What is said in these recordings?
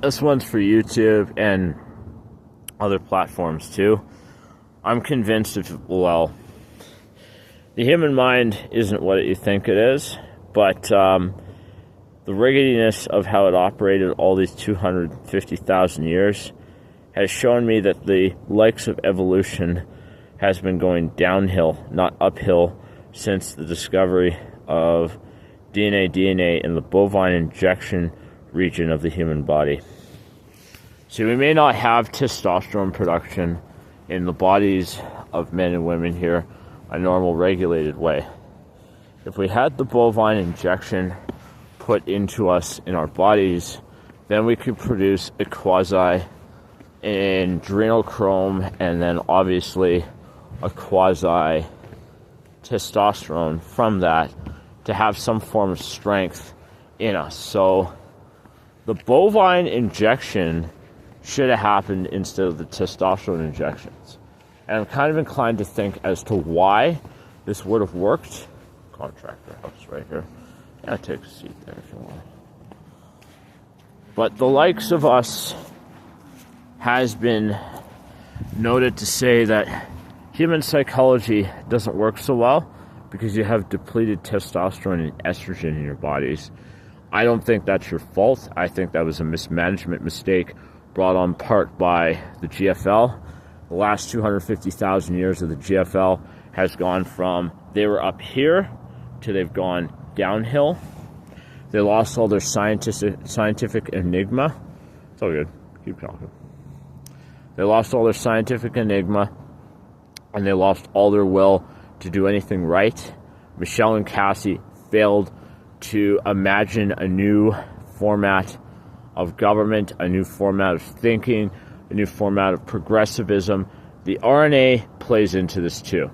this one's for YouTube and other platforms too. I'm convinced the human mind isn't what you think it is, but the riggedness of how it operated all these 250,000 years has shown me that the likes of evolution has been going downhill, not uphill, since the discovery of DNA in the bovine injection region of the human body. So we may not have testosterone production in the bodies of men and women here a normal regulated way. If we had the bovine injection put into us in our bodies, then we could produce a quasi adrenochrome and then obviously a quasi testosterone from that to have some form of strength in us. So the bovine injection should have happened instead of the testosterone injections. And I'm kind of inclined to think as to why this would have worked. Contractor house right here. Yeah, take a seat there if you want. But the likes of us has been noted to say that human psychology doesn't work so well because you have depleted testosterone and estrogen in your bodies. I don't think that's your fault. I think that was a mismanagement mistake brought on part by the GFL. The last 250,000 years of the GFL has gone from they were up here to they've gone downhill. They lost all their scientific enigma. It's all good. Keep talking. They lost all their scientific enigma, and they lost all their will to do anything right. Michelle and Cassie failed to imagine a new format of government, a new format of thinking, a new format of progressivism. The RNA plays into this too.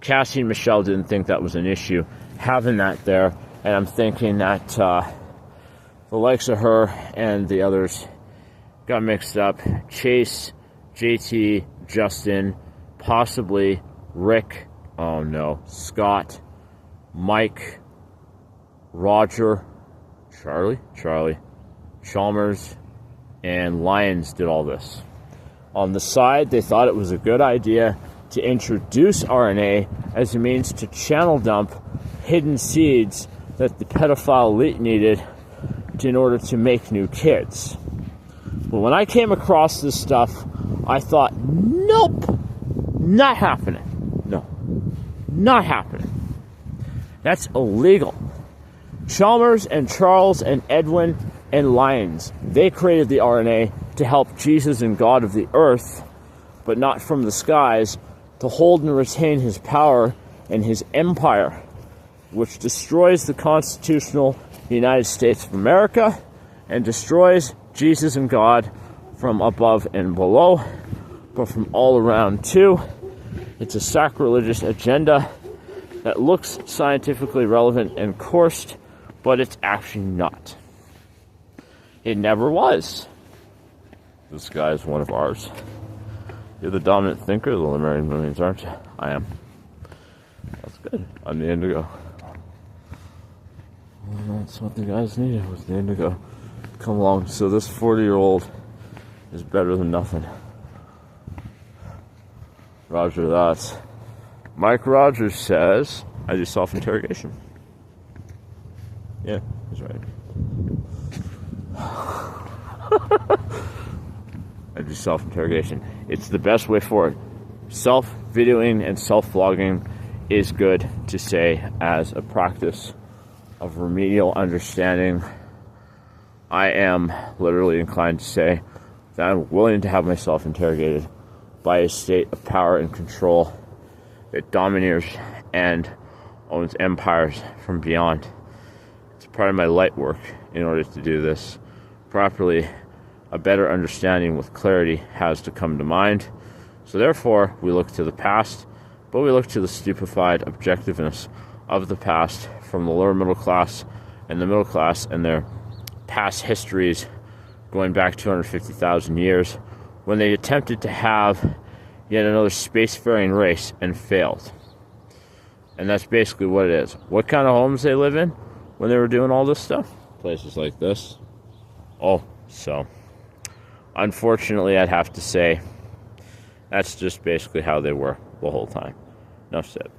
Cassie and Michelle didn't think that was an issue, having that there, and I'm thinking that the likes of her and the others got mixed up. Chase, JT, Justin, possibly Rick, oh no, Scott, Mike, Roger, Charlie, Chalmers, and Lyons did all this. On the side, they thought it was a good idea to introduce RNA as a means to channel dump hidden seeds that the pedophile elite needed in order to make new kids. But when I came across this stuff, I thought, nope, not happening. No, not happening. That's illegal. Chalmers and Charles and Edwin and Lyons, they created the RNA to help Jesus and God of the earth, but not from the skies, to hold and retain his power and his empire, which destroys the constitutional United States of America and destroys Jesus and God from above and below, but from all around too. It's a sacrilegious agenda that looks scientifically relevant and coursed, but it's actually not. It never was. This guy is one of ours. You're the dominant thinker of the Lemurians, aren't you? I am. That's good. I'm the Indigo. Well, that's what the guys needed, was the Indigo. Come along. So this 40-year-old is better than nothing. Roger that. Mike Rogers says, I do self-interrogation. Yeah, he's right. I do self-interrogation. It's the best way forward. Self-videoing and self-vlogging is good to say as a practice of remedial understanding. I am literally inclined to say that I'm willing to have myself interrogated by a state of power and control that domineers and owns empires from beyond. It's part of my light work in order to do this properly. A better understanding with clarity has to come to mind. So therefore, we look to the past, but we look to the stupefied objectiveness of the past from the lower middle class and the middle class and their past histories going back 250,000 years when they attempted to have yet another spacefaring race and failed. And that's basically what it is. What kind of homes they live in when they were doing all this stuff? Places like this. Oh, so unfortunately, I'd have to say that's just basically how they were the whole time. Enough said.